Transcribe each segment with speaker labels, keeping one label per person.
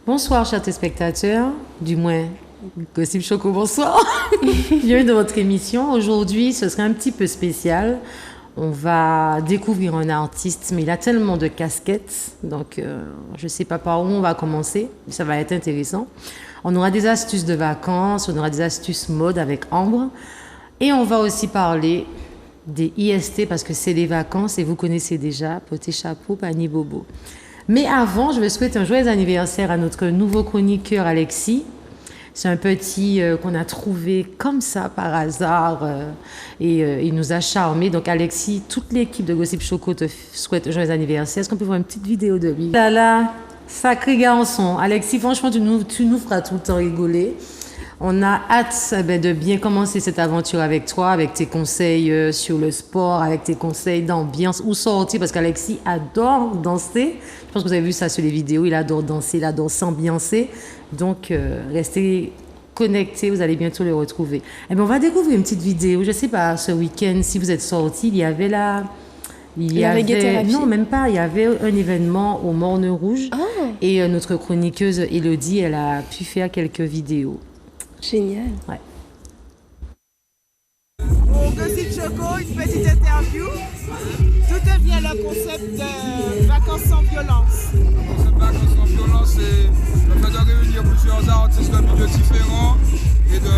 Speaker 1: Bonsoir chers téléspectateurs, du moins Gossip Choco, bonsoir. Bienvenue dans votre émission. Aujourd'hui, ce serait un petit peu spécial. On va découvrir un artiste, mais il a tellement de casquettes, donc je ne sais pas par où on va commencer, mais ça va être intéressant. On aura des astuces de vacances, on aura des astuces mode avec Ambre, et on va aussi parler des IST parce que c'est les vacances et vous connaissez déjà, poté chapeau, panier bobo. Mais avant, je veux souhaiter un joyeux anniversaire à notre nouveau chroniqueur Alexis. C'est un petit qu'on a trouvé comme ça par hasard et il nous a charmés. Donc Alexis, toute l'équipe de Gossip Choco te souhaite un joyeux anniversaire. Est-ce qu'on peut voir une petite vidéo de lui? Là là, sacré garçon. Alexis, franchement, tu nous feras tout le temps rigoler. On a hâte de bien commencer cette aventure avec toi, avec tes conseils sur le sport, avec tes conseils d'ambiance, où sortir, parce qu'Alexis adore danser. Je pense que vous avez vu ça sur les vidéos, il adore danser, il adore s'ambiancer. Donc, restez connectés, vous allez bientôt le retrouver. Eh bien, on va découvrir une petite vidéo. Je ne sais pas, ce week-end, si vous êtes sortis, il y avait la... Non, même pas. Il y avait un événement au Morne Rouge. Oh. Et notre chroniqueuse Elodie, elle a pu faire quelques vidéos.
Speaker 2: Génial.
Speaker 1: Ouais.
Speaker 3: Pour Gossip Choco, une petite interview. D'où devient le concept de vacances sans violence?
Speaker 4: Le concept de vacances sans violence, c'est le fait de réunir plusieurs artistes de milieux différents et de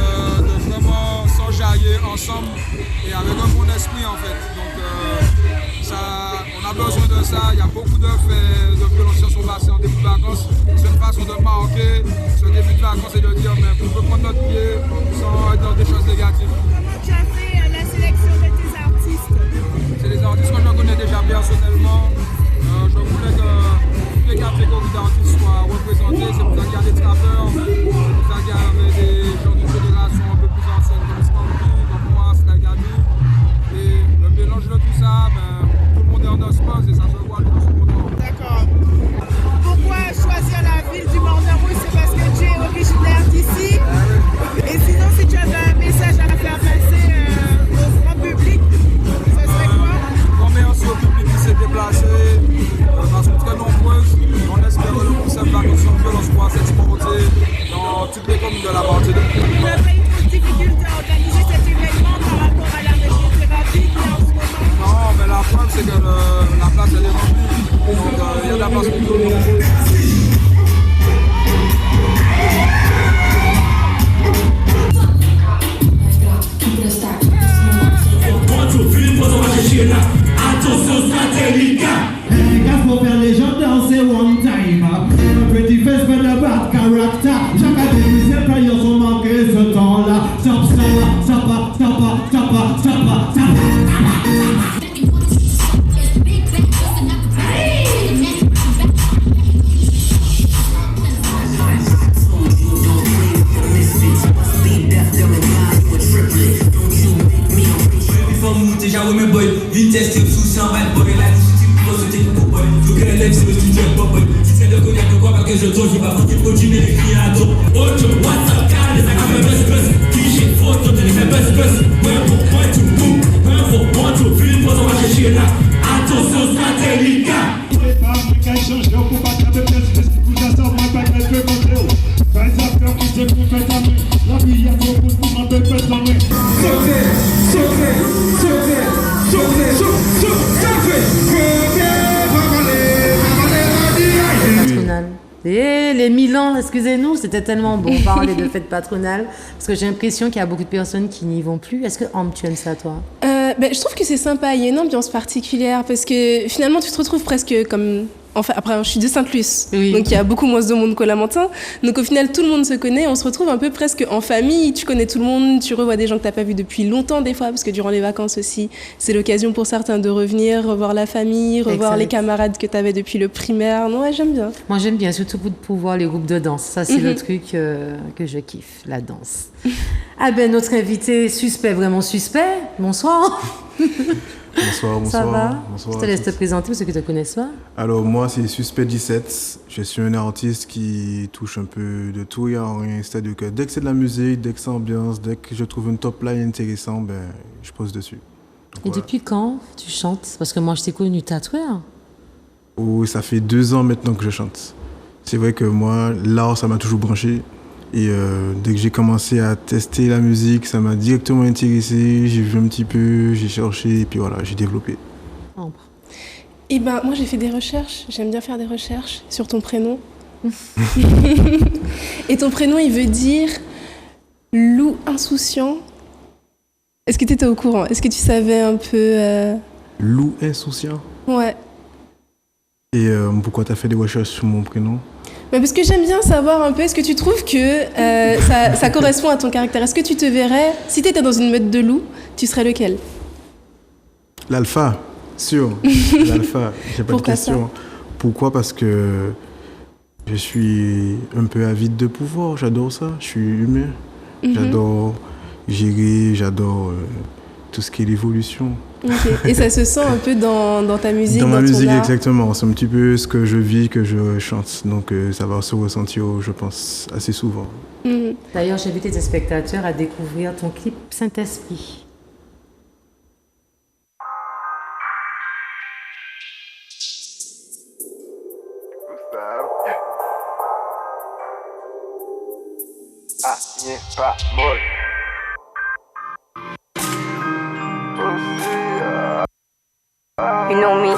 Speaker 4: vraiment s'enjailler ensemble et avec un bon esprit en fait. Donc on a besoin de ça. Il y a beaucoup de faits de violence qui sont passés en début de vacances. C'est une façon de marquer ce début de vacances et de dire mais on peut prendre notre pied sans être dans des choses négatives.
Speaker 3: Comment tu as fait la sélection de tes artistes?
Speaker 4: C'est des artistes que je connais déjà personnellement. Je voulais que toutes les catégories d'artistes soient représentées. C'est pour ça qu'il y a des trappeurs, c'est pour ça qu'il y avait des gens d'une génération un peu plus ancienne comme Scampy, comme moi, Snagami. Et le mélange de tout ça, tout le monde est en osmose et ça se voit tout ce monde.
Speaker 3: D'accord. Pourquoi choisir la ville du Morne Rouge? C'est parce que tu es originaire d'ici. Et sinon, si tu avais un message à faire passer au grand public, ce serait quoi?
Speaker 4: Grand merci au public qui s'est déplacé, parce que très nombreuses. On espère que le concept vacances sans violence pourra s'exporter dans toutes les communes de la Martinique.
Speaker 3: Vous avez une grosse difficulté à organiser cet événement par rapport à la radiothérapie qui est en ce moment?
Speaker 4: Non, mais la preuve c'est que la place elle est remplie. Donc il y a de la place pour tout le monde.
Speaker 5: Attention satellite. Gars pour faire les gens danser one time. Un petit fest mais de bad character. Chaque année les employeurs ont manqué ce temps-là.
Speaker 6: Déjà ouais mes boys, vitesse t'es sous 120 boy. La discipline pour sauter pour boy. Faut que l'élève c'est le studio boy. Si c'est de cognac de quoi pas que je dois, je vais pas faire continuer les clients à dos. Autre WhatsApp car les sacs à faire buzz. Cliché photo de les faire buzz. Ouais pour point to boom. Un pour point to film pour s'en marcher là. Attention satellite.
Speaker 1: Et les Milan, excusez-nous, c'était tellement bon parler de fête patronale parce que j'ai l'impression qu'il y a beaucoup de personnes qui n'y vont plus. Est-ce que tu aimes ça toi?
Speaker 2: Je trouve que c'est sympa, il y a une ambiance particulière parce que finalement tu te retrouves presque comme... Enfin, après, je suis de Sainte-Luce, oui. Donc il y a beaucoup moins de monde qu'au Lamentin. Donc au final, tout le monde se connaît, on se retrouve un peu presque en famille. Tu connais tout le monde, tu revois des gens que tu n'as pas vus depuis longtemps des fois, parce que durant les vacances aussi, c'est l'occasion pour certains de revenir, revoir la famille, revoir les camarades que tu avais depuis le primaire. Non, ouais, j'aime bien.
Speaker 1: Moi, j'aime bien, surtout pour voir les groupes de danse. Ça, c'est le truc que je kiffe, la danse. Ah ben, notre invité suspect, vraiment suspect. Bonsoir.
Speaker 7: Bonsoir, bonsoir.
Speaker 1: Ça va?
Speaker 7: Bonsoir
Speaker 1: Je te
Speaker 7: à
Speaker 1: laisse te
Speaker 7: tous.
Speaker 1: présenter parce que tu ne te connais pas.
Speaker 7: Alors, moi, c'est Suspect 17. Je suis un artiste qui touche un peu de tout et à rien. C'est-à-dire que dès que c'est de la musique, dès que c'est ambiance, dès que je trouve une top line intéressant, ben, je pose dessus. Donc,
Speaker 1: Et
Speaker 7: voilà.
Speaker 1: depuis quand tu chantes? Parce que moi, je t'ai connu tatoueur.
Speaker 7: Oh, ça fait 2 ans maintenant que je chante. C'est vrai que moi, l'art, ça m'a toujours branché. Et dès que j'ai commencé à tester la musique, ça m'a directement intéressé. J'ai vu un petit peu, j'ai cherché, et puis voilà, j'ai développé.
Speaker 1: Ambre.
Speaker 2: Eh ben, moi j'ai fait des recherches, j'aime bien faire des recherches sur ton prénom. Et ton prénom, il veut dire loup insouciant. Est-ce que tu étais au courant? Est-ce que tu savais un peu
Speaker 7: Loup insouciant.
Speaker 2: Ouais.
Speaker 7: Et pourquoi tu as fait des recherches sur mon prénom?
Speaker 2: Mais parce que j'aime bien savoir un peu, est-ce que tu trouves que ça correspond à ton caractère? Est-ce que tu te verrais, si tu étais dans une meute de loups, tu serais lequel?
Speaker 7: L'alpha, sûr. L'alpha, j'ai pas de
Speaker 2: Pourquoi
Speaker 7: question. Pourquoi? Parce que je suis un peu avide de pouvoir, j'adore ça, je suis humain. J'adore gérer, j'adore tout ce qui est l'évolution.
Speaker 2: Ok. Et ça se sent un peu dans ta musique,
Speaker 7: Dans ma
Speaker 2: ton
Speaker 7: musique,
Speaker 2: art.
Speaker 7: exactement. C'est un petit peu ce que je vis, que je chante. Donc ça va se ressentir, je pense, assez souvent.
Speaker 2: Mhm.
Speaker 1: D'ailleurs, j'invite tes spectateurs à découvrir ton clip Saint-Esprit.
Speaker 8: Pas molle.
Speaker 9: You know me.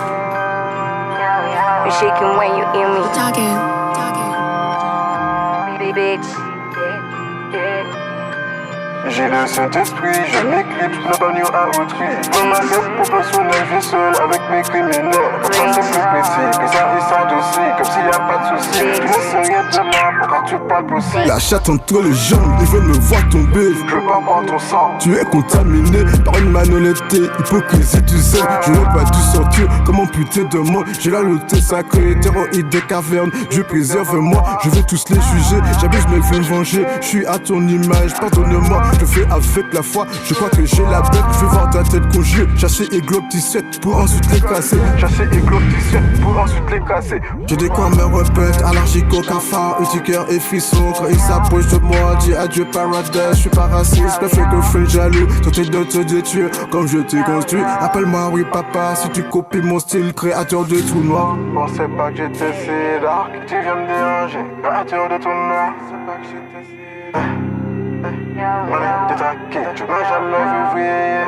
Speaker 9: You're shaking when you hear me. Bitch.
Speaker 8: J'ai le Saint-Esprit, je m'éclipse, ne pas à autrui. Dans ma tête proportionnelle, je suis seul avec mes criminels. Comme ça c'est plus précis, bizarre et s'adoucit, comme s'il y a pas de souci. Tu ne sais rien de moi, pourquoi tu parles aussi?
Speaker 10: La chatte entre les jambes, ils veulent me voir tomber.
Speaker 8: Je veux pas boire ton sang.
Speaker 10: Tu es contaminé par une malhonnêteté, hypocrisie du zèle. Je n'ai pas dû sortir comme amputé de moi. J'ai la loterie sacrée, hétéroïde des cavernes. Dieu préserve-moi, je vais tous les juger. J'abuse mais je veux me venger, je suis à ton image, pardonne-moi. Je fais avec la foi, je crois que j'ai la bête. Je vais voir ta tête congelée, chasser et globe 17 pour ensuite les casser.
Speaker 8: Chasser et globe 17 pour ensuite les casser.
Speaker 10: J'ai des quoi me répète, allergique au cafard, cœur et frisson. Quand il s'approche de moi, dis adieu paradise. Je suis pas raciste, ne fais que faire jaloux. Tenter de te détruire comme je t'ai construit. Appelle-moi oui papa, si tu copies mon style, créateur de tout noir.
Speaker 8: Pensais pas que j'étais si dark, tu viens me déranger, créateur de tout noir. Pensais pas que j'étais si détraqué, tu m'as jamais vu vriller.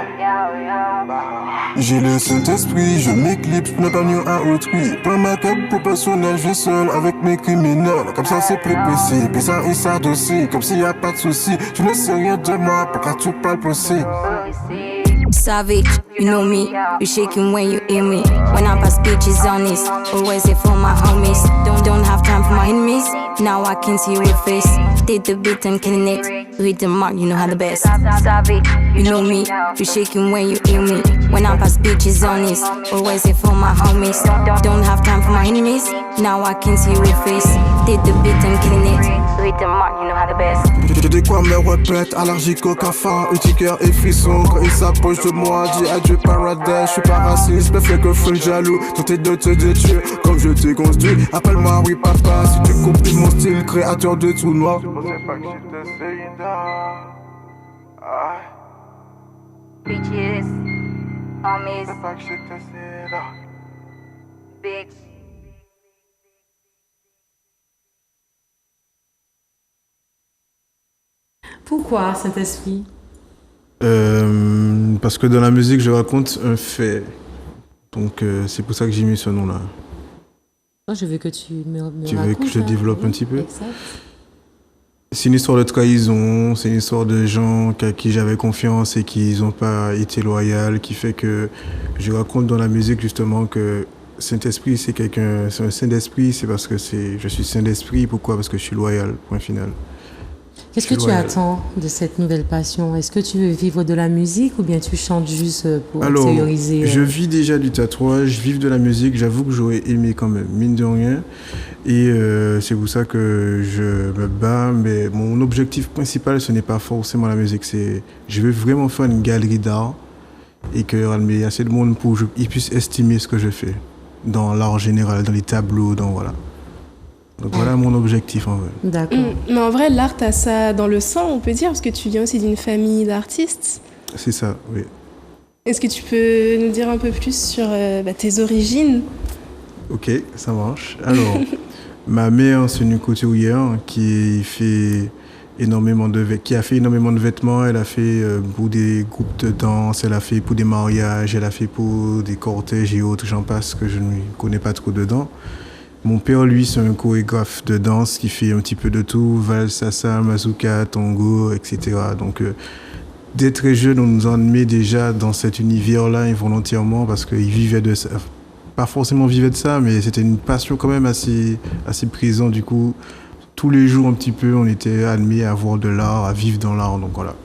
Speaker 10: J'ai le Saint-Esprit, je m'éclipse, ne pas mieux à autrui. Prends ma quête proportionnelle, je vais seul avec mes criminels. Comme ça c'est plus précis, bizarre et s'adoucit, comme s'il y a pas de souci. Tu ne sais rien de moi, pourquoi tu parles possible?
Speaker 9: Savage, you know me. You're shaking when you hear me. When I pass speech is honest. Always there for my homies. Don't have time for my enemies. Now I can see your face. Did the beat and killing it. Read the mark, you know how the best. Savage, you know me. You're shaking when you hear me. When I pass speech is honest. Always there for my homies. Don't have time for my enemies. Now I can see your face. Did the beat and killing it. Read the mark, you know how the best.
Speaker 10: J'ai des quoi me répète, allergique au cafard, cœur et frisson. Quand il s'approche de moi, dis adieu paradise. Je suis pas raciste, ne fais que faire jaloux. Tenter de te détruire comme je t'ai construit. Appelle-moi oui papa, si tu copies mon style, créateur de tout noir.
Speaker 8: Je pensais pas que j'étais si dark.
Speaker 9: Bitches, homies,
Speaker 8: Je pensais pas que j'étais si dark.
Speaker 9: bitch.
Speaker 1: Pourquoi Saint-Esprit?
Speaker 7: Parce que dans la musique, je raconte un fait. Donc c'est pour ça que j'ai mis ce nom-là.
Speaker 1: Moi, je veux que tu me
Speaker 7: Tu veux
Speaker 1: racontes,
Speaker 7: que je développe un petit peu?
Speaker 1: Exact.
Speaker 7: C'est une histoire de trahison, c'est une histoire de gens à qui j'avais confiance et qui n'ont pas été loyaux, qui fait que je raconte dans la musique justement que Saint-Esprit, c'est un saint d'esprit, c'est parce que je suis saint d'esprit. Pourquoi? Parce que je suis loyal, point final.
Speaker 1: Qu'est-ce que tu attends de cette nouvelle passion? Est-ce que tu veux vivre de la musique ou bien tu chantes juste pour extérioriser?
Speaker 7: Je vis déjà du tatouage, vive de la musique. J'avoue que j'aurais aimé quand même, mine de rien. Et c'est pour ça que je me bats. Mais mon objectif principal, ce n'est pas forcément la musique. Je veux vraiment faire une galerie d'art et qu'il y a assez de monde pour qu'ils puissent estimer ce que je fais dans l'art général, dans les tableaux, dans voilà. Donc voilà mon objectif en vrai.
Speaker 1: D'accord.
Speaker 2: Mais en vrai, l'art, t'as ça dans le sang, on peut dire, parce que tu viens aussi d'une famille d'artistes.
Speaker 7: C'est ça, oui.
Speaker 2: Est-ce que tu peux nous dire un peu plus sur tes origines?
Speaker 7: Ok, ça marche. Alors, ma mère, c'est une couturière qui a fait énormément de vêtements. Elle a fait pour des groupes de danse, elle a fait pour des mariages, elle a fait pour des cortèges et autres, j'en passe, que je ne connais pas trop dedans. Mon père, lui, c'est un chorégraphe de danse qui fait un petit peu de tout, valse, salsa, mazurka, tango, etc. Donc, dès très jeune, on nous emmenait déjà dans cet univers-là involontairement parce qu'il vivait de ça. Pas forcément vivait de ça, mais c'était une passion quand même assez présente. Du coup, tous les jours, un petit peu, on était admis à voir de l'art, à vivre dans l'art. Donc voilà.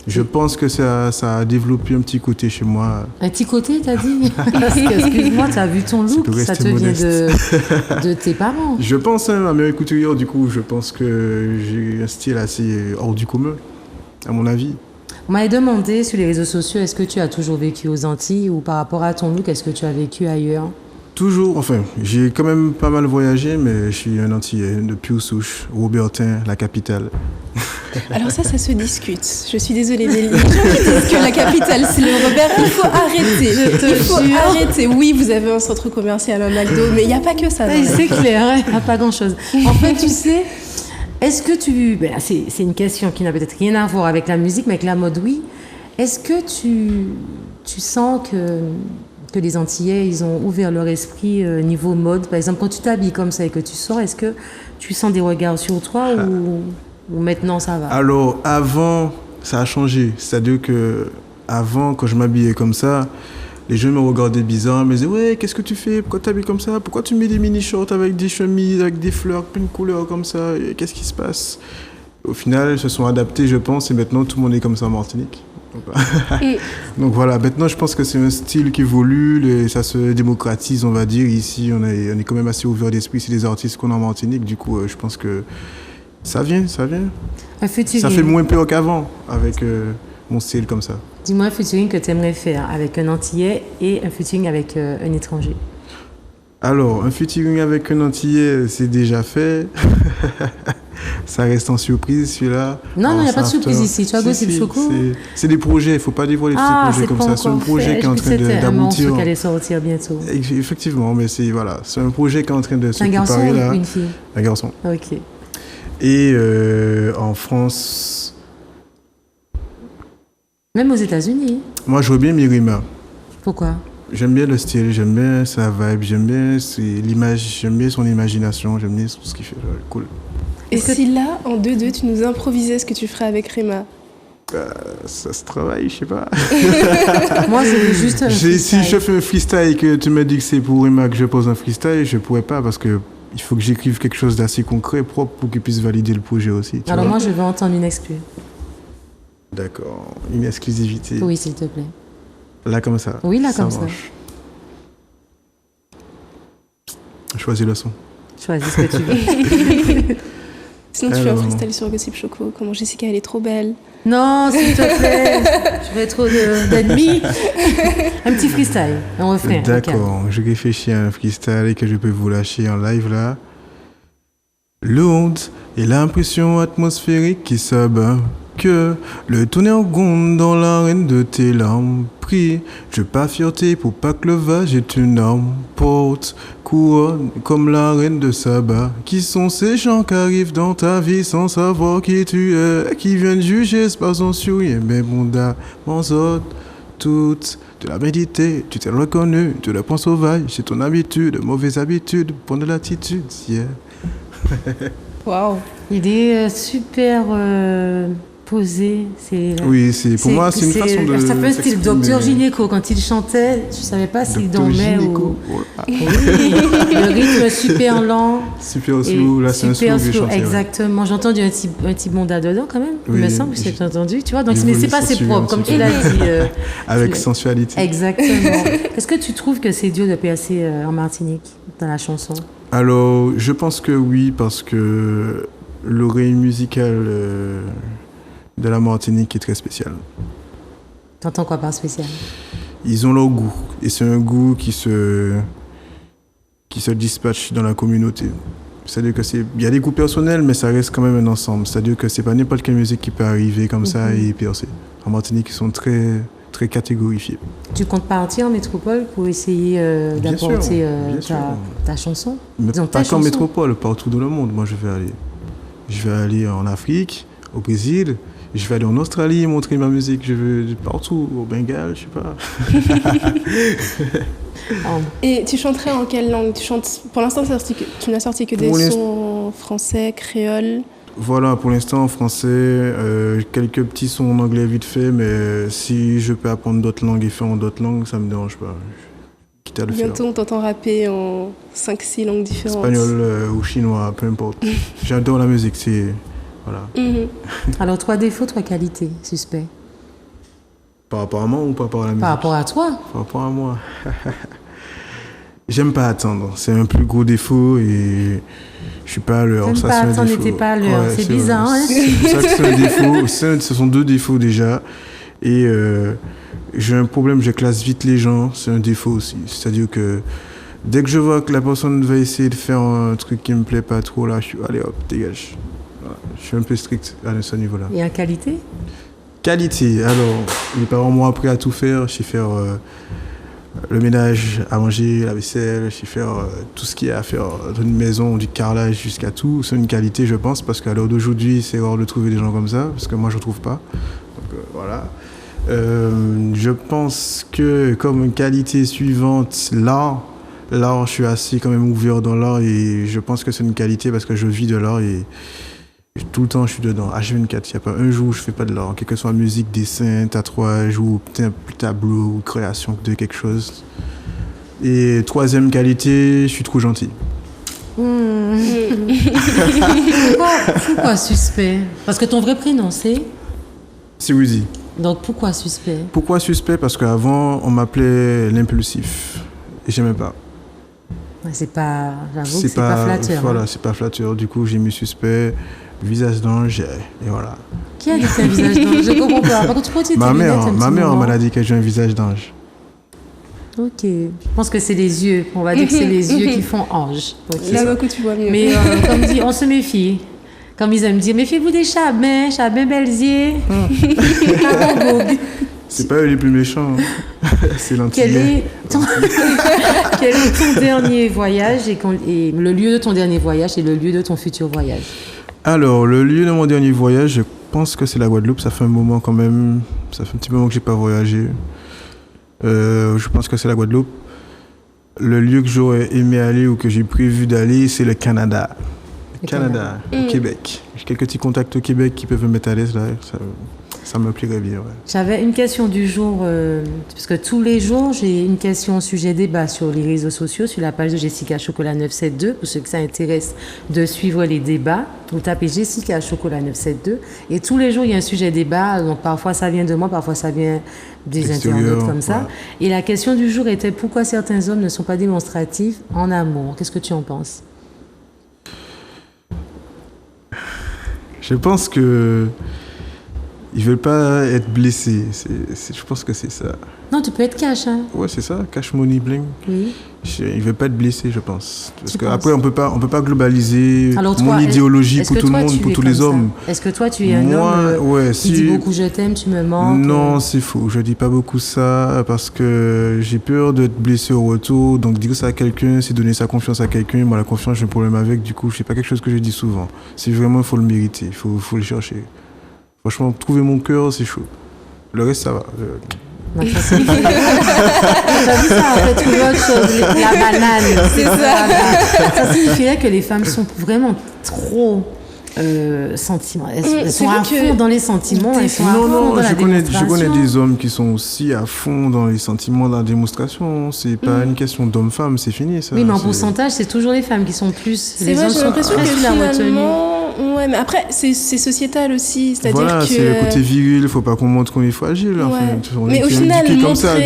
Speaker 7: Je pense que ça a développé un petit côté chez moi.
Speaker 1: Un petit côté, t'as dit? Parce que, excuse-moi, t'as vu ton look, ça te vient de tes parents.
Speaker 7: Je pense, ma mère est couturière, du coup, je pense que j'ai un style assez hors du commun, à mon avis.
Speaker 1: On m'avait demandé sur les réseaux sociaux, est-ce que tu as toujours vécu aux Antilles ou par rapport à ton look, est-ce que tu as vécu ailleurs?
Speaker 7: Toujours, enfin, j'ai quand même pas mal voyagé, mais je suis un Antillais de pure souche, Robertin, la capitale.
Speaker 2: Alors ça se discute. Je suis désolée, mais les gens qui disent que la capitale, c'est le Robert, il faut arrêter. Il faut arrêter. Oui, vous avez un centre commercial, un McDo, mais il n'y a pas que ça.
Speaker 1: C'est clair, il n'y a pas grand-chose. En fait, tu sais, est-ce que c'est une question qui n'a peut-être rien à voir avec la musique, mais avec la mode, oui. Est-ce que tu sens que les Antillais, ils ont ouvert leur esprit niveau mode? Par exemple, quand tu t'habilles comme ça et que tu sors, est-ce que tu sens des regards sur toi ou maintenant ça va?
Speaker 7: Alors, avant, ça a changé. C'est-à-dire que avant, quand je m'habillais comme ça, les gens me regardaient bizarre, me disaient « Ouais, qu'est-ce que tu fais? Pourquoi tu t'habilles comme ça? Pourquoi tu mets des mini-shorts avec des chemises, avec des fleurs, plein de couleurs comme ça? Qu'est-ce qui se passe ?» Au final, ils se sont adaptés, je pense, et maintenant, tout le monde est comme ça en Martinique. Donc voilà, maintenant, je pense que c'est un style qui évolue, ça se démocratise, on va dire. Ici, on est quand même assez ouvert d'esprit, c'est des artistes qu'on a en Martinique. Du coup, je pense que ça vient.
Speaker 1: Un featuring.
Speaker 7: Ça fait moins peur qu'avant, avec mon style comme ça.
Speaker 1: Dis-moi un featuring que tu aimerais faire avec un Antillais et un featuring avec un étranger.
Speaker 7: Alors, un featuring avec un Antillais, c'est déjà fait. Ça reste en surprise, celui-là.
Speaker 1: Non, il n'y a pas de surprise ici. Tu as Gossip Choco?
Speaker 7: C'est des projets, il ne faut pas dévoiler tous ces projets comme ça. C'est un projet qui est en train d'aboutir.
Speaker 1: C'est un morceau qui allait sortir bientôt.
Speaker 7: Effectivement, mais c'est un projet qui est en train de se préparer là.
Speaker 1: Un garçon ou une fille?
Speaker 7: Un garçon.
Speaker 1: Ok.
Speaker 7: Et en France...
Speaker 1: Même aux États-Unis?
Speaker 7: Moi, je vois bien Myrima.
Speaker 1: Pourquoi?
Speaker 7: J'aime bien le style, j'aime bien sa vibe, j'aime bien l'image, j'aime bien son imagination, j'aime bien tout ce qu'il fait. Cool.
Speaker 2: Et si là, en 2-2, tu nous improvisais ce que tu ferais avec Rima?
Speaker 7: Ça se travaille, je sais pas.
Speaker 1: Moi, c'est juste un freestyle.
Speaker 7: Si je fais un freestyle et que tu me dis que c'est pour Rima que je pose un freestyle, je pourrais pas parce que il faut que j'écrive quelque chose d'assez concret, propre pour qu'il puisse valider le projet aussi.
Speaker 1: Alors moi, je veux entendre une exclue.
Speaker 7: D'accord, une exclusivité.
Speaker 1: Oui, s'il te plaît.
Speaker 7: Là comme ça.
Speaker 1: Oui, là comme ça.
Speaker 7: Choisis le son.
Speaker 1: Choisis ce que tu veux.
Speaker 2: Sinon, tu fais un freestyle sur Gossip Choco. Comment Jessica, elle est trop belle.
Speaker 1: Non, s'il te plaît. Je vais trop d'ennemis. Un petit freestyle, un refrain.
Speaker 7: D'accord, je réfléchis à un freestyle que je peux vous lâcher en live là. L'onde et l'impression atmosphérique qui s'abat. Que le tonnerre gronde dans l'arène de tes larmes. Prie, je pas fierté pour pas que le vase est une arme. Porte, couronne, comme la reine de Saba. Qui sont ces gens qui arrivent dans ta vie sans savoir qui tu es? Qui viennent juger, c'est pas son sourire. Mais mon da, mon zot, toute, tu l'as médité, tu t'es reconnu, tu le prends sauvage, c'est ton habitude, mauvaise habitude, bonne l'attitude, yeah.
Speaker 2: Waouh.
Speaker 1: Il est super posé.
Speaker 7: Oui, pour moi, c'est une façon de.
Speaker 1: Ça fait un style Docteur Gynéco. Quand il chantait, je ne savais pas s'il dormait ou. Oui, le rythme est super lent.
Speaker 7: Super slow, là c'est un slow que j'ai chanté.
Speaker 1: Exactement. J'ai entendu un petit bonda dedans quand même.
Speaker 7: Oui,
Speaker 1: il me semble que j'ai entendu. Tu vois, donc, mais c'est pas assez propre, comme tu l'as dit.
Speaker 7: Avec sensualité.
Speaker 1: Exactement. Est-ce que tu trouves que c'est dur de percer en Martinique, dans la chanson?
Speaker 7: Alors, je pense que oui, parce que l'oreille musicale de la Martinique est très spéciale.
Speaker 1: T'entends quoi par spécial?
Speaker 7: Ils ont leur goût. Et c'est un goût qui se dispatche dans la communauté. C'est-à-dire que il y a des goûts personnels, mais ça reste quand même un ensemble. C'est-à-dire que c'est pas n'importe quelle musique qui peut arriver comme ça et percer. En Martinique, ils sont très, très catégorifiés.
Speaker 1: Tu comptes partir en métropole pour essayer d'apporter ta chanson?
Speaker 7: Mais pas qu'en métropole, partout dans le monde. Moi, je vais aller en Afrique, au Brésil. Je vais aller en Australie montrer ma musique. Je vais partout, au Bengale, je sais pas.
Speaker 2: Et tu chanterais en quelle langue? Tu chantes, pour l'instant, tu n'as sorti que des sons français, créole.
Speaker 7: Voilà, pour l'instant en français, quelques petits sons en anglais vite fait, mais si je peux apprendre d'autres langues et faire en d'autres langues, ça me dérange pas. Quitte à le
Speaker 2: Bientôt,
Speaker 7: faire.
Speaker 2: on t'entend rapper en 5-6 langues différentes.
Speaker 7: Espagnol ou chinois, peu importe. J'adore la musique, c'est... Voilà.
Speaker 1: Alors, 3 défauts, 3 qualités, suspect.
Speaker 7: Par rapport à moi ou par rapport à la musique?
Speaker 1: Par rapport à toi.
Speaker 7: Par rapport à moi. J'aime pas attendre. C'est un plus gros défaut et je suis pas à l'heure.
Speaker 1: J'aime pas attendre, n'était pas à l'heure.
Speaker 7: Ouais,
Speaker 1: c'est bizarre, hein?
Speaker 7: C'est pour ça que c'est un défaut. Ce sont 2 défauts déjà. Et j'ai un problème, je classe vite les gens. C'est un défaut aussi. C'est-à-dire que dès que je vois que la personne va essayer de faire un truc qui me plaît pas trop, là, je suis allez hop, dégage. Voilà. Je suis un peu strict à ce niveau-là.
Speaker 1: Et en qualité?
Speaker 7: Qualité, alors, mes parents m'ont appris à tout faire. Je sais faire le ménage, à manger, la vaisselle, je sais faire tout ce qu'il y a à faire dans une maison, du carrelage jusqu'à tout. C'est une qualité, je pense, parce qu'à l'heure d'aujourd'hui, c'est rare de trouver des gens comme ça, parce que moi, je ne trouve pas. Donc, voilà. Je pense que comme qualité suivante, l'art, je suis assez quand même ouvert dans l'art et je pense que c'est une qualité parce que je vis de l'art et tout le temps, je suis dedans. H24, il n'y a pas un jour où je ne fais pas de l'art. Quelle que soit musique, dessin, tatouage ou tableau ou création de quelque chose. Et 3e qualité, je suis trop gentil.
Speaker 1: Pourquoi suspect? Parce que ton vrai prénom, c'est?
Speaker 7: C'est Wheezy.
Speaker 1: Donc pourquoi suspect?
Speaker 7: Pourquoi suspect? Parce qu'avant, on m'appelait l'impulsif. Et j'aimais pas.
Speaker 1: C'est pas, j'avoue que c'est pas flatteur.
Speaker 7: Voilà,
Speaker 1: hein.
Speaker 7: c'est pas flatteur. Du coup, j'ai mis suspect, visage d'ange, et voilà.
Speaker 1: Qui a dit que c'est un visage d'ange? Je comprends pas. Par contre, tu peux te
Speaker 7: Ma mère m'a dit que j'ai un visage d'ange.
Speaker 1: Ok. Je pense que c'est les yeux. On va dire que c'est les yeux qui font ange. Okay.
Speaker 2: Là, que tu vois mieux.
Speaker 1: Mais comme dit, on se méfie. Comme ils aiment dire, méfiez-vous des chabins belles yeux.
Speaker 7: C'est pas eux les plus méchants. Hein. C'est l'antillais.
Speaker 1: Quel est ton dernier voyage et le lieu de ton dernier voyage et le lieu de ton futur voyage?
Speaker 7: Alors, le lieu de mon dernier voyage, je pense que c'est la Guadeloupe. Ça fait un moment quand même. Ça fait un petit moment que j'ai pas voyagé. Je pense que c'est la Guadeloupe. Le lieu que j'aurais aimé aller ou que j'ai prévu d'aller, c'est le Canada. Canada, au Québec. J'ai quelques petits contacts au Québec qui peuvent me mettre à l'aise là. Ça me plairait bien. Ouais.
Speaker 1: J'avais une question du jour, parce que tous les jours, j'ai une question sujet débat sur les réseaux sociaux, sur la page de Jessica Chocolat 972, pour ceux que ça intéresse de suivre les débats. Vous tapez Jessica Chocolat 972, et tous les jours, il y a un sujet débat. Donc parfois, ça vient de moi, parfois, ça vient des internautes comme ça. Ouais. Et la question du jour était pourquoi certains hommes ne sont pas démonstratifs en amour? Qu'est-ce que tu en penses?
Speaker 7: Je pense que ils veulent pas être blessés. Je pense que c'est ça.
Speaker 1: Non, tu peux être cash, hein.
Speaker 7: Ouais, c'est ça, cash money bling.
Speaker 1: Oui.
Speaker 7: Ils veulent pas être blessés, je pense. Parce qu'après, on peut pas globaliser
Speaker 1: alors,
Speaker 7: mon idéologie pour tout le monde, pour tous les hommes.
Speaker 1: Est-ce que toi, tu es un homme qui dit beaucoup je t'aime, tu me manques?
Speaker 7: Non, c'est faux. Je dis pas beaucoup ça parce que j'ai peur d'être blessé au retour. Donc dire ça à quelqu'un, c'est donner sa confiance à quelqu'un. Moi, la confiance, j'ai un problème avec. Du coup, c'est pas quelque chose que je dis souvent. C'est vraiment, il faut le mériter. Il faut le chercher. Franchement, trouver mon cœur, c'est chaud. Le reste, ça va.
Speaker 1: T'as vu ça, en fait, trouver autre chose, la banane. C'est ça. Ça signifierait que les femmes sont vraiment trop sentiments. Elles sont à fond dans les sentiments, elles sont à fond dans la démonstration.
Speaker 7: Je connais des hommes qui sont aussi à fond dans les sentiments, dans la démonstration. C'est pas une question d'homme-femme, c'est fini ça.
Speaker 1: Oui, mais en pourcentage, c'est toujours les femmes qui sont plus.
Speaker 2: C'est vrai, j'ai l'impression que finalement, Ouais, mais après, c'est sociétal aussi. C'est-à-dire
Speaker 7: voilà,
Speaker 2: que...
Speaker 7: c'est le côté viril, il faut pas qu'on montre qu'on est fragile.
Speaker 2: Ouais.
Speaker 7: Enfin,
Speaker 2: mais au final,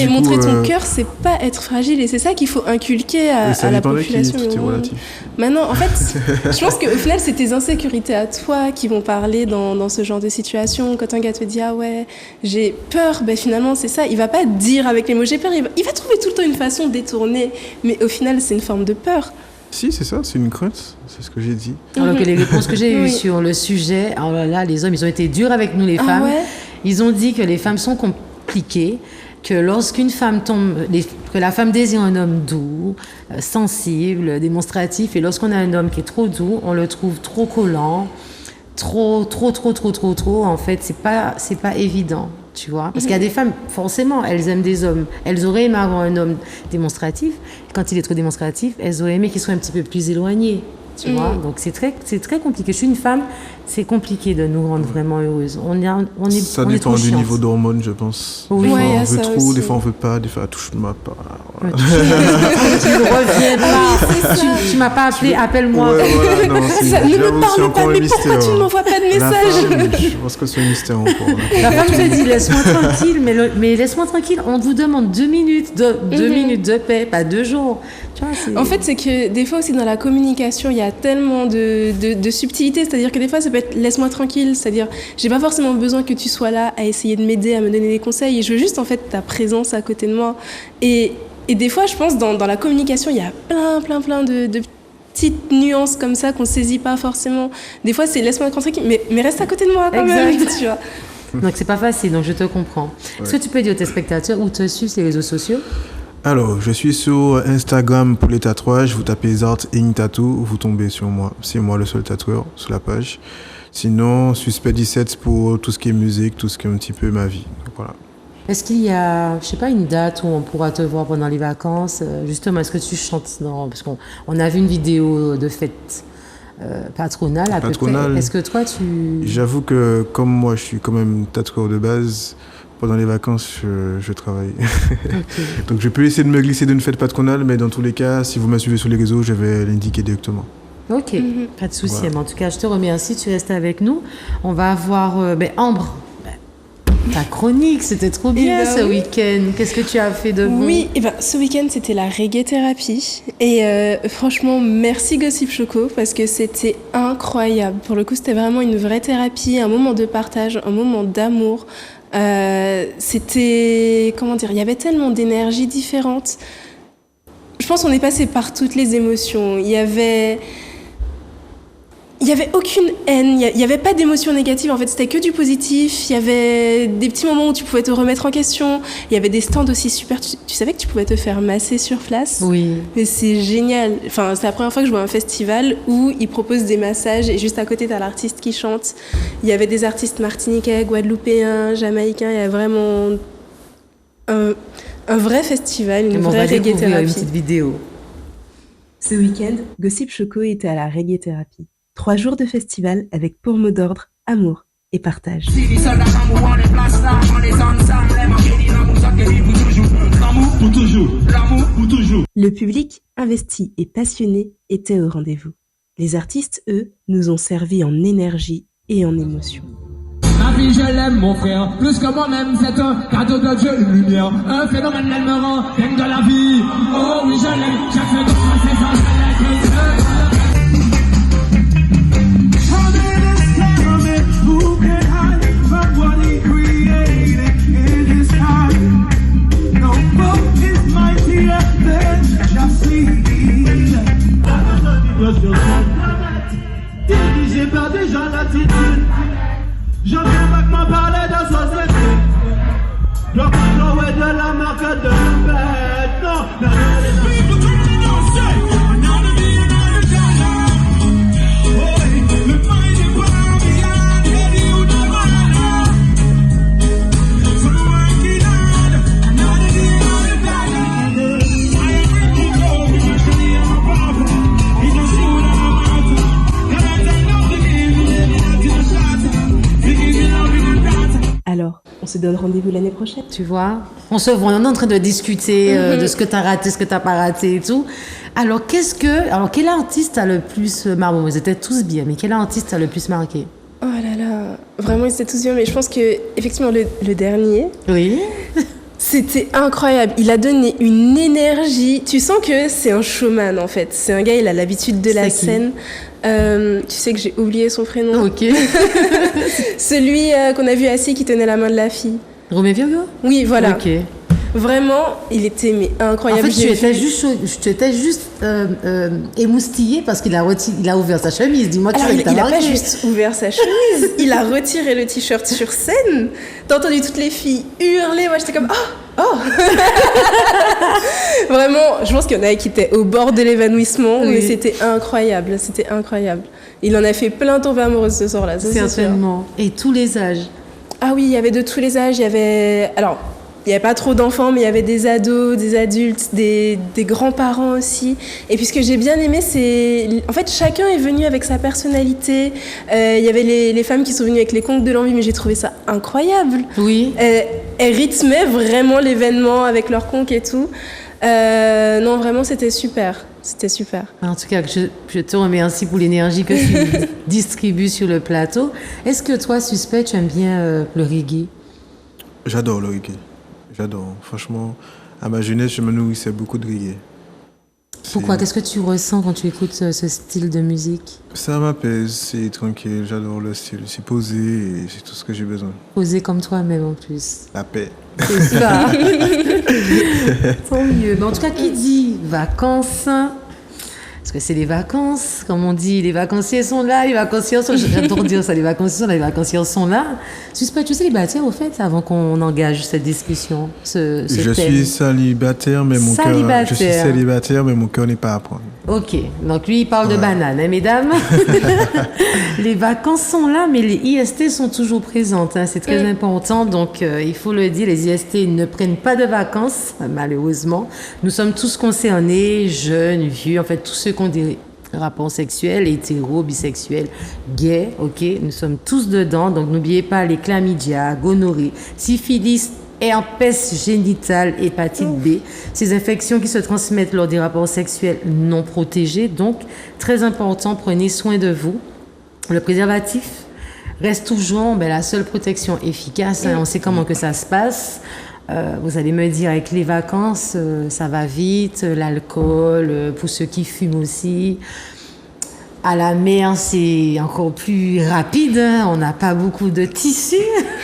Speaker 2: montrer ton
Speaker 7: coup,
Speaker 2: cœur, c'est pas être fragile. Et c'est ça qu'il faut inculquer à la population.
Speaker 7: Tout est relatif.
Speaker 2: Maintenant, en fait, je pense qu'au final, c'est tes insécurités à toi qui vont parler dans ce genre de situation. Quand un gars te dit « Ah ouais, j'ai peur », ben finalement, c'est ça. Il va pas dire avec les mots « j'ai peur », il va trouver tout le temps une façon détournée. Mais au final, c'est une forme de peur.
Speaker 7: Si, c'est ça, c'est une crainte, c'est ce que j'ai dit.
Speaker 1: Alors que les réponses que j'ai eues sur le sujet, oh là, les hommes, ils ont été durs avec nous, les femmes. Ouais. Ils ont dit que les femmes sont compliquées, que lorsqu'une femme tombe, que la femme désire un homme doux, sensible, démonstratif, et lorsqu'on a un homme qui est trop doux, on le trouve trop collant, trop. En fait, c'est pas évident. Tu vois, parce qu'il y a des femmes, forcément, elles aiment des hommes. Elles auraient aimé avoir un homme démonstratif. Quand il est trop démonstratif, elles auraient aimé qu'il soit un petit peu plus éloigné. Tu vois, donc c'est très compliqué. Je suis une femme, c'est compliqué de nous rendre vraiment heureuses.
Speaker 7: Ça dépend du niveau d'hormones, je pense.
Speaker 1: Oui,
Speaker 7: des fois,
Speaker 1: on
Speaker 7: veut trop,
Speaker 1: aussi.
Speaker 7: Des fois on veut pas, des fois touche-moi pas.
Speaker 1: Voilà. Tu ne reviens pas. Tu m'as pas appelé, appelle-moi.
Speaker 7: Ouais, voilà, non,
Speaker 2: ça ne me parle pas, mais pourquoi tu ne m'envoies pas de message?
Speaker 7: Je pense que c'est un mystère encore.
Speaker 1: La femme te dit laisse-moi tranquille, mais laisse-moi tranquille. On vous demande 2 minutes, 2 minutes de paix, pas 2 jours. Tu vois,
Speaker 2: en fait, c'est que des fois aussi dans la communication, il y a tellement de subtilité. C'est-à-dire que des fois, ça peut être laisse-moi tranquille. C'est-à-dire, j'ai pas forcément besoin que tu sois là à essayer de m'aider, à me donner des conseils. Et je veux juste en fait ta présence à côté de moi. Et des fois, je pense dans la communication, il y a plein de petites nuances comme ça qu'on saisit pas forcément. Des fois, c'est laisse-moi tranquille, mais reste à côté de moi quand même. Tu vois.
Speaker 1: Donc c'est pas facile. Donc je te comprends. Ouais. Est-ce que tu peux dire aux téléspectateurs où te suivent sur les réseaux sociaux?
Speaker 7: Alors, je suis sur Instagram pour les tatouages. Vous tapez Zart Ing Tattoo, vous tombez sur moi. C'est moi le seul tatoueur sur la page. Sinon, Suspect 17 pour tout ce qui est musique, tout ce qui est un petit peu ma vie. Donc, voilà.
Speaker 1: Est-ce qu'il y a, je sais pas, une date où on pourra te voir pendant les vacances? Justement, est-ce que tu chantes parce qu'on a vu une vidéo de fête patronale à peu près. Est-ce que toi,
Speaker 7: J'avoue que comme moi, je suis quand même tatoueur de base. Pendant les vacances, je travaille. Okay. Donc, je peux essayer de me glisser d'une fête patronale, mais dans tous les cas, si vous me suivez sur les réseaux, je vais l'indiquer directement.
Speaker 1: Ok, pas de souci. Voilà. En tout cas, je te remercie. Tu restes avec nous. On va avoir Ambre. Ta chronique, c'était trop bien ce week-end. Qu'est-ce que tu as fait de bon?
Speaker 2: Oui, ce week-end, c'était la reggae thérapie. Et franchement, merci Gossip Choco, parce que c'était incroyable. Pour le coup, c'était vraiment une vraie thérapie, un moment de partage, un moment d'amour. C'était, comment dire, il y avait tellement d'énergies différentes. Je pense qu'on est passé par toutes les émotions. Il y avait aucune haine, il y avait pas d'émotions négatives, en fait, c'était que du positif. Il y avait des petits moments où tu pouvais te remettre en question. Il y avait des stands aussi super. Tu savais que tu pouvais te faire masser sur place?
Speaker 1: Oui.
Speaker 2: Mais c'est génial. Enfin, c'est la première fois que je vois un festival où ils proposent des massages et juste à côté, t'as l'artiste qui chante. Il y avait des artistes martiniquais, guadeloupéens, jamaïcains. Il y a vraiment un vrai festival, une vraie reggae thérapie.
Speaker 1: Une petite vidéo.
Speaker 11: Ce week-end, Gossip Choco était à la reggae thérapie. 3 jours de festival avec pour mot d'ordre amour et partage. Le public investi et passionné était au rendez-vous. Les artistes, eux, nous ont servi en énergie et en émotion.
Speaker 6: Ma vie, je l'aime, mon frère, plus que moi-même, c'est un cadeau de Dieu, une lumière, un phénomène, elle me rend dingue de la vie. Oh oui, je l'aime, j'ai fait de moi, c'est ça,
Speaker 5: Who can hide from what he created in his time? No boat is mightier than Jacine. Dirigé par des gens l'attitude. Je viens avec ma palette de société. Je prends l'eau de la marque de la bête. Non, non, non.
Speaker 11: Alors, on se donne rendez-vous l'année prochaine.
Speaker 1: Tu vois, on se voit, on est en train de discuter de ce que tu as raté, ce que tu n'as pas raté et tout. Alors, quel artiste a le plus marqué? Bon, ils étaient tous bien, mais quel artiste a le plus marqué?
Speaker 2: Oh là là, vraiment ils étaient tous bien, mais je pense que effectivement le dernier,
Speaker 1: oui,
Speaker 2: c'était incroyable. Il a donné une énergie. Tu sens que c'est un showman en fait. C'est un gars, il a l'habitude de la scène. Tu sais que j'ai oublié son prénom.
Speaker 1: Ok.
Speaker 2: Celui qu'on a vu assis qui tenait la main de la fille.
Speaker 1: Roméo Virgo?
Speaker 2: Oui, voilà.
Speaker 1: Ok.
Speaker 2: Vraiment, il était incroyable.
Speaker 1: En fait, tu étais juste émoustillée parce qu'il a ouvert sa chemise. Dis-moi,
Speaker 2: il n'a pas juste ouvert sa chemise, il a retiré le t-shirt sur scène. T'as entendu toutes les filles hurler. Moi, j'étais comme oh. Vraiment, je pense qu'il y en avait qui étaient au bord de l'évanouissement, mais c'était incroyable. C'était incroyable. Il en a fait plein tombées amoureuses ce soir-là.
Speaker 1: Certainement. Et tous les âges.
Speaker 2: Ah oui, il y avait de tous les âges. Il n'y avait pas trop d'enfants, mais il y avait des ados, des adultes, des grands-parents aussi. Et puis ce que j'ai bien aimé, c'est... En fait, chacun est venu avec sa personnalité. Il y avait les femmes qui sont venues avec les contes de l'envie, mais j'ai trouvé ça incroyable.
Speaker 1: Oui.
Speaker 2: Elles rythmaient vraiment l'événement avec leurs conques et tout. Non, vraiment, c'était super. C'était super.
Speaker 1: En tout cas, je te remercie pour l'énergie que tu distribues sur le plateau. Est-ce que toi, Suspect, tu aimes bien le reggae?
Speaker 7: J'adore le reggae. J'adore. Franchement, à ma jeunesse, je me nourrissais beaucoup de reggae.
Speaker 1: Pourquoi? Qu'est-ce que tu ressens quand tu écoutes ce style de musique?
Speaker 7: Ça m'apaise, c'est tranquille, j'adore le style. C'est posé et c'est tout ce que j'ai besoin.
Speaker 1: Posé comme toi-même en plus.
Speaker 7: La paix.
Speaker 1: C'est ça. Tant mieux. Mais en tout cas, qui dit vacances? Parce que c'est les vacances, comme on dit, les vacanciers sont là, les vacanciers sont... J'adore dire ça, les vacanciers sont là, les vacanciers sont là. Suspect, tu es célibataire au fait, avant qu'on engage cette discussion, ce
Speaker 7: Je
Speaker 1: thème.
Speaker 7: suis célibataire, mais mon cœur... Je suis célibataire, mais mon cœur n'est pas à prendre.
Speaker 1: Ok, donc lui, il parle de banane, hein, mesdames. Les vacances sont là, mais les IST sont toujours présentes, hein, c'est très important. Donc, il faut le dire, les IST ne prennent pas de vacances, malheureusement. Nous sommes tous concernés, jeunes, vieux, en fait, tous ceux qui ont des rapports sexuels, hétéros, bisexuels, gays, ok, nous sommes tous dedans. Donc, n'oubliez pas les chlamydia, gonorrhée, syphilis, herpès génital, hépatite B, ces infections qui se transmettent lors des rapports sexuels non protégés. Donc, très important, prenez soin de vous. Le préservatif reste toujours la seule protection efficace. Hein, on sait comment que ça se passe. Vous allez me dire, avec les vacances, ça va vite, l'alcool, pour ceux qui fument aussi. À la mer, c'est encore plus rapide. Hein. On n'a pas beaucoup de tissus.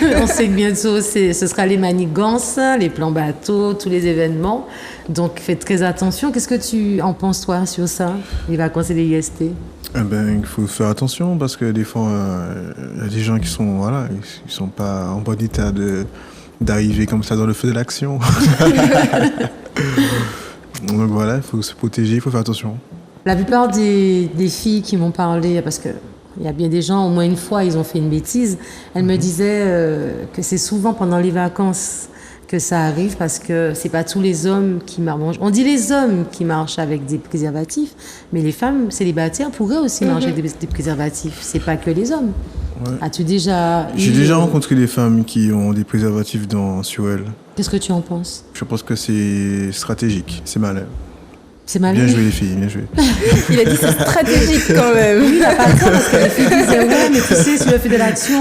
Speaker 1: On sait que bientôt, ce sera les manigances, les plans bateaux, tous les événements. Donc, faites très attention. Qu'est-ce que tu en penses, toi, sur ça, les vacances et les IST?
Speaker 7: Il faut faire attention parce que des fois, il y a des gens qui sont, ils sont pas en bon état d'arriver comme ça dans le feu de l'action. Donc voilà, il faut se protéger, il faut faire attention.
Speaker 1: La plupart des filles qui m'ont parlé, parce qu'il y a bien des gens, au moins une fois, ils ont fait une bêtise, elles me disaient que c'est souvent pendant les vacances que ça arrive parce que c'est pas tous les hommes qui marchent. On dit les hommes qui marchent avec des préservatifs, mais les femmes célibataires pourraient aussi marcher avec des préservatifs. C'est pas que les hommes. Ouais. As-tu déjà...
Speaker 7: J'ai déjà rencontré des femmes qui ont des préservatifs sur elles.
Speaker 1: Qu'est-ce que tu en penses?
Speaker 7: Je pense que c'est stratégique, c'est malin.
Speaker 1: C'est malin.
Speaker 7: Bien joué les filles, bien joué.
Speaker 2: Il a dit c'est stratégique quand même.
Speaker 1: Oui, il n'a pas le temps parce que les filles disaient ouais, mais tu sais, sur le fait de l'action,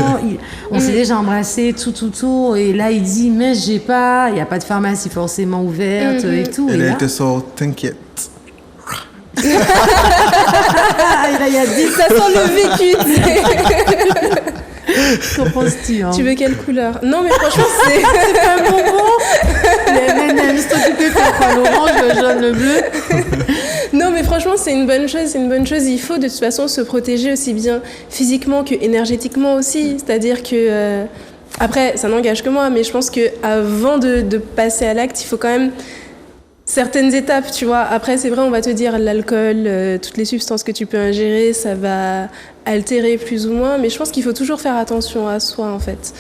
Speaker 1: on s'est déjà embrassé, tout. Et là, il dit, mais j'ai pas, il n'y a pas de pharmacie forcément ouverte et tout.
Speaker 7: Et là, il te sort, t'inquiète.
Speaker 1: Il a dit,
Speaker 2: ça sent le vécu.
Speaker 1: Qu'en penses-tu, hein?
Speaker 2: Tu veux quelle couleur? Non, mais franchement, c'est
Speaker 1: pas un bonbon. Les M&M's, toi, tu peux faire quoi? L'orange, le jaune, le bleu.
Speaker 2: Non, mais franchement, c'est une bonne chose. Il faut de toute façon se protéger aussi bien physiquement que énergétiquement aussi. C'est-à-dire que après, ça n'engage que moi, mais je pense que avant de passer à l'acte, il faut quand même certaines étapes, tu vois. Après, c'est vrai, on va te dire l'alcool, toutes les substances que tu peux ingérer, ça va altérer plus ou moins, mais je pense qu'il faut toujours faire attention à soi, en fait.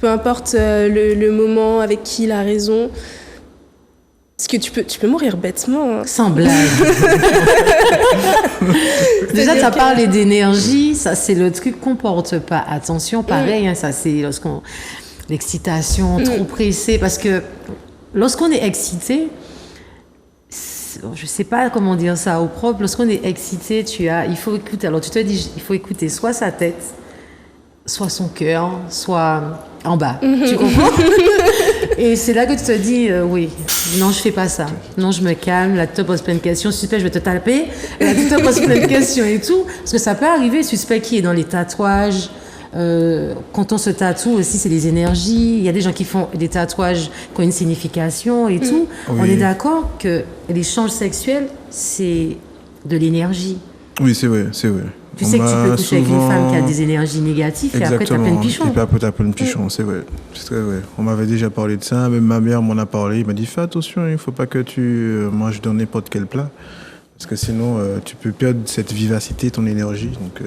Speaker 2: Peu importe le moment, avec qui, la raison. Parce que tu peux mourir bêtement. Hein.
Speaker 1: Sans blague. Déjà, tu as parlé d'énergie, ça c'est le truc qu'on porte pas attention, pareil, hein, ça c'est lorsqu'on... l'excitation, trop pressée. Parce que lorsqu'on est excité, je sais pas comment dire ça au propre, lorsqu'on est excité, il faut écouter. Alors tu te dis, il faut écouter soit sa tête, soit son cœur, soit en bas. Tu comprends? Et c'est là que tu te dis, oui, non, je fais pas ça. Non, je me calme, là, tu te poses plein de questions. Suspect, je vais te taper. Là, tu te poses plein de questions et tout. Parce que ça peut arriver, suspect qui est dans les tatouages. Quand on se tatoue aussi, c'est des énergies. Il y a des gens qui font des tatouages qui ont une signification et tout. Oui. On est d'accord que l'échange sexuel, c'est de l'énergie.
Speaker 7: Oui, c'est vrai, c'est vrai.
Speaker 1: Tu sais que tu peux coucher avec une femme qui a des énergies négatives et après t'as plein de pichons.
Speaker 7: Et puis après t'as plein de pichons, c'est vrai. C'est très vrai. On m'avait déjà parlé de ça, même ma mère m'en a parlé. Il m'a dit fais attention, il ne faut pas que tu manges dans n'importe quel plat. Parce que sinon tu peux perdre cette vivacité, ton énergie. Donc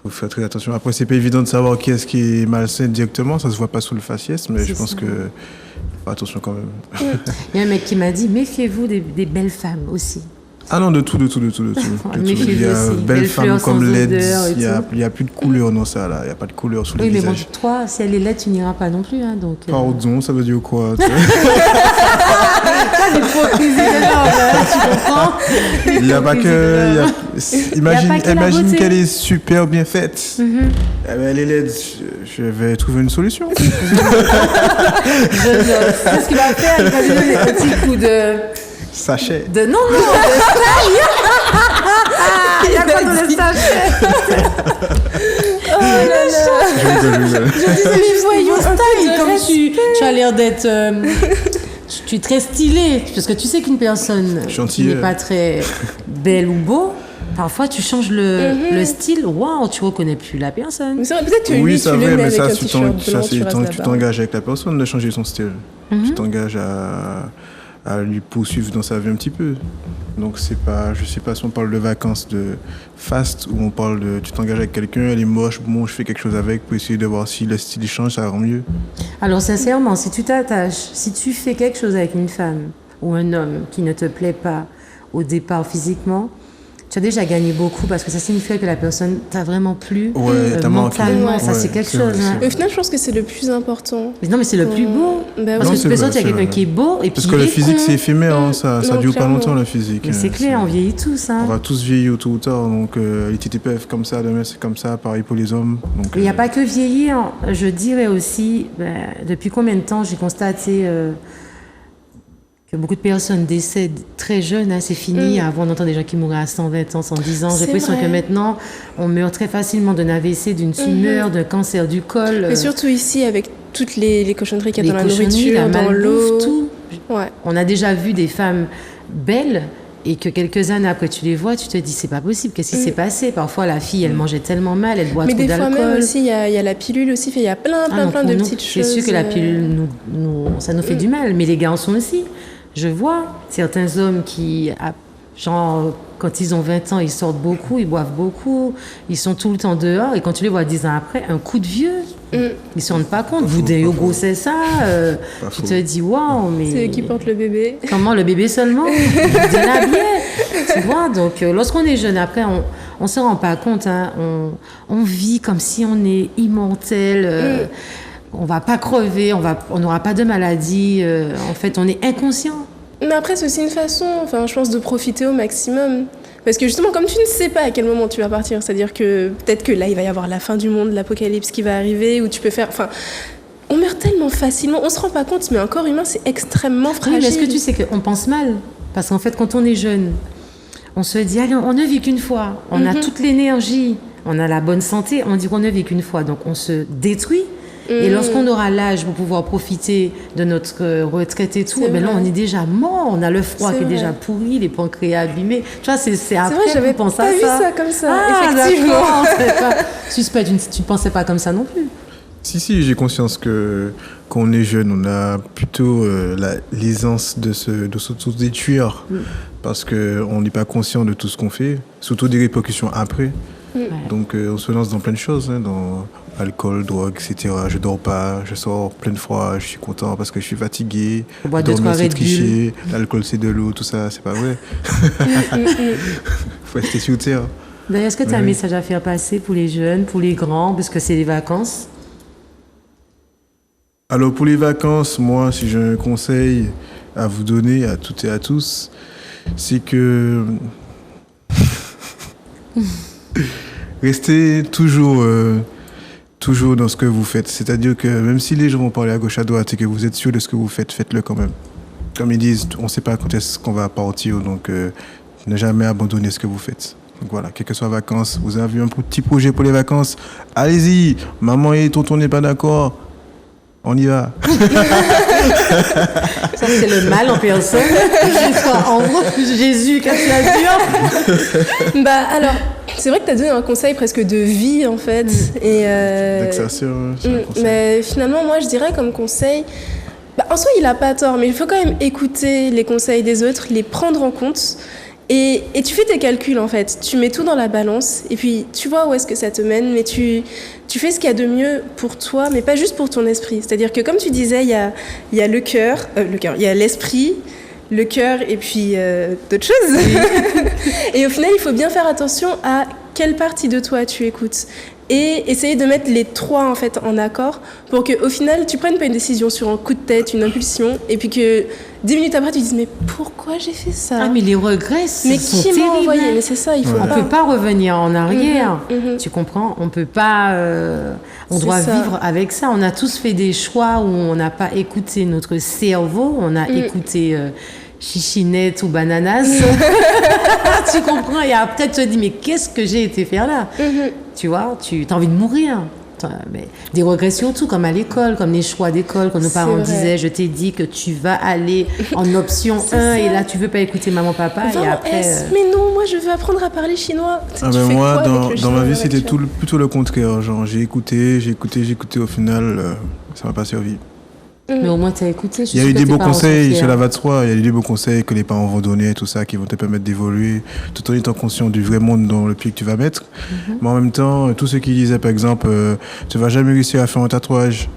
Speaker 7: faut faire très attention. Après c'est pas évident de savoir qui est-ce qui est malsain directement, ça se voit pas sous le faciès, mais je pense que faut attention quand même.
Speaker 1: Il y a un mec qui m'a dit méfiez-vous des belles femmes aussi.
Speaker 7: Ah non, de tout. Il y a belles femmes comme laides, il n'y a plus de couleur dans ça, là. Il n'y a pas de couleur sous les visages.
Speaker 1: Oui, mais bon, toi, si elle est laide, tu n'iras pas non plus. Hein, donc,
Speaker 7: Pardon, ça veut dire quoi?
Speaker 1: L'hypocrisie de l'homme, tu comprends?
Speaker 7: Il n'y a pas que... Imagine qu'elle est super bien faite. Elle est laide, je vais trouver une solution.
Speaker 1: C'est ce qu'il va faire, il va lui donner un petit coup de...
Speaker 7: Sachet.
Speaker 1: Non, de staille. Il y a quoi dans le sachet? Oh là là. Je disais, mais voyons, staille, comme tu as l'air d'être... tu es très stylé, parce que tu sais qu'une personne qui n'est pas très belle ou beau, parfois tu changes le style, waouh, tu reconnais plus la personne.
Speaker 2: Mais c'est vrai, peut-être que lui, tu le mets avec un t-shirt blanc,
Speaker 7: tu t'engages avec la personne de changer son style. Tu t'engages à lui poursuivre dans sa vie un petit peu. Donc c'est pas, je sais pas si on parle de vacances de fast ou on parle de tu t'engages avec quelqu'un, elle est moche, bon je fais quelque chose avec pour essayer de voir si le style change, ça rend mieux.
Speaker 1: Alors sincèrement, si tu t'attaches, si tu fais quelque chose avec une femme ou un homme qui ne te plaît pas au départ physiquement, tu as déjà gagné beaucoup parce que ça signifie que la personne t'a vraiment plu mentalement. Ça, c'est quelque chose. Hein.
Speaker 2: Au final, je pense que c'est le plus important.
Speaker 1: Mais non, mais c'est le plus beau. Parce que tu peux sortir quelqu'un qui est beau et puis
Speaker 7: parce que le physique, c'est éphémère. Hein, ça dure pas longtemps, le physique.
Speaker 1: Mais c'est clair, on vieillit tous. Hein.
Speaker 7: On va tous vieillir tôt ou tard. Donc, les TTPF comme ça, demain, c'est comme ça. Pareil pour les hommes.
Speaker 1: Il n'y a pas que vieillir. Je dirais aussi, depuis combien de temps j'ai constaté... que beaucoup de personnes décèdent très jeunes, hein, c'est fini. Avant, on entend des gens qui mourraient à 120 ans, 110 ans. J'ai l'impression que maintenant, on meurt très facilement d'un AVC, d'une tumeur, d'un cancer du col.
Speaker 2: Mais surtout ici, avec toutes les cochonneries qu'il y a dans la nourriture, dans l'eau.
Speaker 1: Tout. Ouais. On a déjà vu des femmes belles et que quelques années après tu les vois, tu te dis c'est pas possible, qu'est-ce qui s'est passé? Parfois la fille elle mangeait tellement mal, elle boit trop d'alcool. Mais des fois même
Speaker 2: aussi il y a la pilule aussi, il y a plein de petites choses.
Speaker 1: C'est sûr que la pilule ça nous fait du mal, mais les garçons aussi. Je vois certains hommes qui, genre, quand ils ont 20 ans, ils sortent beaucoup, ils boivent beaucoup, ils sont tout le temps dehors, et quand tu les vois 10 ans après, un coup de vieux, ils ne se rendent pas compte. Vous gros, c'est ça. Tu te dis, waouh, mais...
Speaker 2: C'est eux qui portent le bébé.
Speaker 1: Comment, le bébé seulement? Tu vois, donc lorsqu'on est jeune, après, on ne se rend pas compte. Hein, on vit comme si on est immortel. On va pas crever, on n'aura pas de maladie. En fait, on est inconscient.
Speaker 2: Mais après, c'est aussi une façon, je pense, de profiter au maximum. Parce que justement, comme tu ne sais pas à quel moment tu vas partir, c'est-à-dire que peut-être que là, il va y avoir la fin du monde, l'apocalypse qui va arriver, ou tu peux faire... on meurt tellement facilement, on se rend pas compte, mais un corps humain, c'est extrêmement fragile.
Speaker 1: Oui, mais est-ce que tu sais qu'on pense mal? Parce qu'en fait, quand on est jeune, on se dit, allez, on ne vit qu'une fois. On a toute l'énergie, on a la bonne santé, on dit qu'on ne vit qu'une fois. Donc, on se détruit. Et lorsqu'on aura l'âge pour pouvoir profiter de notre retraite et tout, là, on est déjà mort. On a le froid qui est déjà pourri, les pancréas abîmés. Tu vois, c'est après
Speaker 2: vrai, j'avais
Speaker 1: qu'on pense
Speaker 2: pas
Speaker 1: à
Speaker 2: vu ça comme ça, effectivement.
Speaker 1: Suspect, tu ne pensais pas comme ça non plus.
Speaker 7: Si, j'ai conscience qu'on est jeune, on a plutôt l'aisance de s'auto-détruire parce qu'on n'est pas conscient de tout ce qu'on fait, surtout des répercussions après. Donc on se lance dans plein de choses, hein, dans alcool, drogue, etc. Je dors pas, je sors plein de fois, je suis content parce que je suis fatigué. Dormir, c'est tricher, l'alcool c'est de l'eau, tout ça, c'est pas vrai. Faut rester sur terre.
Speaker 1: D'ailleurs, est-ce que tu as un message à faire passer pour les jeunes, pour les grands, parce que c'est les vacances?
Speaker 7: Alors pour les vacances, moi, si j'ai un conseil à vous donner à toutes et à tous, c'est que restez toujours dans ce que vous faites. C'est-à-dire que même si les gens vont parler à gauche à droite et que vous êtes sûr de ce que vous faites, faites-le quand même. Comme ils disent, on ne sait pas quand est-ce qu'on va partir, donc ne jamais abandonner ce que vous faites. Donc voilà, quelles que soient les vacances, vous avez un petit projet pour les vacances, allez-y. Maman et tonton n'est pas d'accord, on y va.
Speaker 1: Ça, c'est le mal en personne. En gros, Jésus, qu'est-ce que tu as dit?
Speaker 2: Alors, c'est vrai que tu as donné un conseil presque de vie, en fait. Et mais finalement, moi, je dirais comme conseil, en soi, il n'a pas tort, mais il faut quand même écouter les conseils des autres, les prendre en compte. Et tu fais tes calculs, en fait. Tu mets tout dans la balance et puis tu vois où est-ce que ça te mène, mais tu fais ce qu'il y a de mieux pour toi, mais pas juste pour ton esprit. C'est-à-dire que, comme tu disais, il y a le cœur, il y a l'esprit, le cœur et puis d'autres choses. Et au final, il faut bien faire attention à quelle partie de toi tu écoutes. Et essayer de mettre les trois en fait en accord pour qu'au final tu prennes pas une décision sur un coup de tête, une impulsion, et puis que 10 minutes après tu te dises mais pourquoi j'ai fait ça?
Speaker 1: Ah mais les regrets,
Speaker 2: mais qui m'a envoyé? Mais c'est ça, il faut
Speaker 1: on
Speaker 2: pas.
Speaker 1: Peut pas revenir en arrière. Tu comprends? On peut pas. On doit vivre avec ça. On a tous fait des choix où on n'a pas écouté notre cerveau, on a écouté. Chichinette ou bananas. Tu comprends? Et après, tu te dis, mais qu'est-ce que j'ai été faire là? Tu vois, tu as envie de mourir. Mais des regrets surtout, comme à l'école, comme les choix d'école, quand nos parents disaient, je t'ai dit que tu vas aller en option 1 et là, tu veux pas écouter maman, papa. Et après,
Speaker 2: mais non, moi, je veux apprendre à parler chinois.
Speaker 7: Moi, dans ma vie, c'était plutôt le contraire. Genre, j'ai écouté. Au final, ça m'a pas servi.
Speaker 1: Mais au moins, tu as écouté.
Speaker 7: Il y a eu des beaux conseils, cela va de soi. Il y a eu des beaux conseils que les parents vont donner, tout ça, qui vont te permettre d'évoluer, tout en étant conscient du vrai monde dans le pied que tu vas mettre. Mais en même temps, tous ceux qui disaient, par exemple, tu vas jamais réussir à faire un tatouage,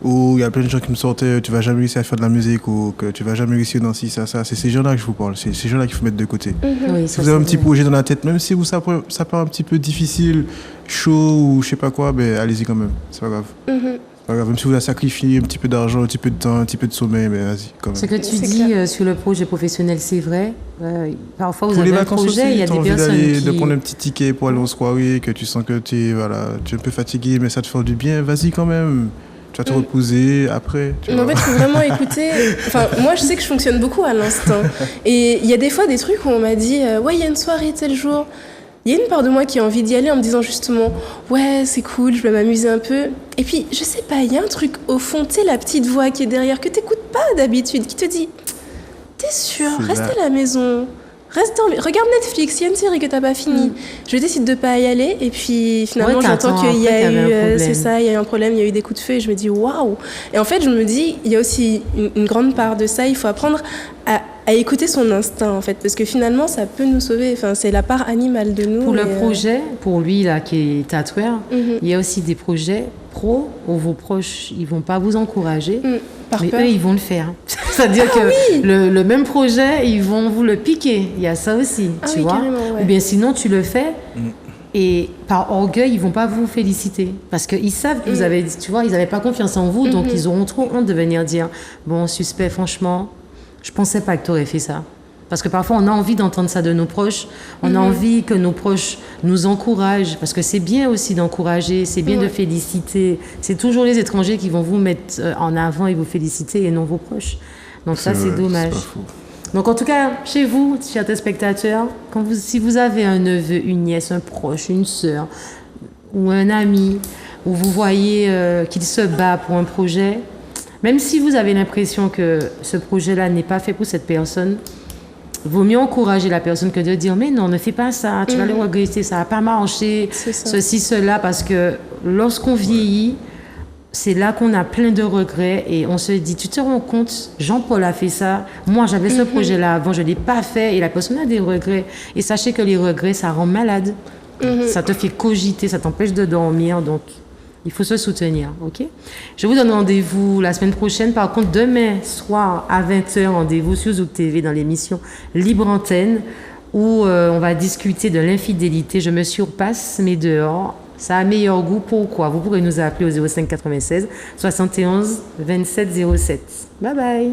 Speaker 7: ou il y a plein de gens qui me sortaient, tu vas jamais réussir à faire de la musique, ou que tu vas jamais réussir dans ci, ça. C'est ces gens-là que je vous parle. C'est ces gens-là qu'il faut mettre de côté.
Speaker 1: Oui,
Speaker 7: si vous avez un petit projet dans la tête, même si ça part un petit peu difficile, chaud, ou je sais pas quoi, ben allez-y quand même. C'est pas grave. Même si vous avez sacrifié un petit peu d'argent, un petit peu de temps, un petit peu de sommeil, mais vas-y, quand même.
Speaker 1: Ce que tu dis sur le projet professionnel, c'est vrai. Parfois, vous avez un projet, il y a des personnes
Speaker 7: de prendre un petit ticket pour aller en soirée, que tu sens que tu es un peu fatigué, mais ça te fait du bien, vas-y quand même. Tu vas te reposer après.
Speaker 2: En fait, il faut vraiment écouter. Enfin, moi, je sais que je fonctionne beaucoup à l'instinct. Et il y a des fois des trucs où on m'a dit ouais, il y a une soirée tel jour. Il y a une part de moi qui a envie d'y aller en me disant justement ouais, c'est cool, je vais m'amuser un peu. Et puis, je sais pas, il y a un truc au fond, tu sais, la petite voix qui est derrière, que t'écoutes pas d'habitude, qui te dit t'es sûr, reste à la maison, regarde Netflix, il y a une série que t'as pas finie. Je décide de pas y aller, et puis finalement j'entends qu'il y a eu c'est ça, il y a eu un problème, il y a eu des coups de feu, et je me dis waouh. Et en fait, je me dis, il y a aussi une grande part de ça, il faut apprendre à écouter son instinct en fait, parce que finalement ça peut nous sauver, enfin, c'est la part animale de nous.
Speaker 1: Pour le projet, pour lui là qui est tatoueur, il y a aussi des projets pro où vos proches ils vont pas vous encourager, mais eux ils vont le faire. C'est-à-dire que le même projet ils vont vous le piquer, il y a ça aussi, tu vois. Ou bien sinon tu le fais et par orgueil ils vont pas vous féliciter parce qu'ils savent que vous avez, tu vois, ils avaient pas confiance en vous, donc ils auront trop honte de venir dire bon suspect, franchement je pensais pas que tu aurais fait ça. Parce que parfois, on a envie d'entendre ça de nos proches. On a envie que nos proches nous encouragent. Parce que c'est bien aussi d'encourager, c'est bien de féliciter. C'est toujours les étrangers qui vont vous mettre en avant et vous féliciter et non vos proches. Donc ça, c'est dommage. Donc en tout cas, chez vous, chers téléspectateurs, si vous avez un neveu, une nièce, un proche, une sœur ou un ami, où vous voyez qu'il se bat pour un projet, même si vous avez l'impression que ce projet-là n'est pas fait pour cette personne, vaut mieux encourager la personne que de dire mais non, ne fais pas ça, tu vas le regretter, ça n'a pas marché, ceci, cela, parce que lorsqu'on vieillit, c'est là qu'on a plein de regrets et on se dit, tu te rends compte, Jean-Paul a fait ça, moi j'avais ce projet-là avant, je ne l'ai pas fait et la personne a des regrets. Et sachez que les regrets, ça rend malade, ça te fait cogiter, ça t'empêche de dormir, donc il faut se soutenir, ok? Je vous donne rendez-vous la semaine prochaine. Par contre, demain soir à 20h, rendez-vous sur Zouk TV dans l'émission Libre Antenne où on va discuter de l'infidélité. Je me surpasse, mais dehors, Ça a meilleur goût. Pourquoi? Vous pourrez nous appeler au 05 96 71 27 07. Bye bye.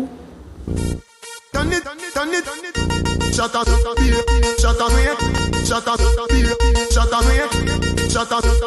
Speaker 1: Shut up,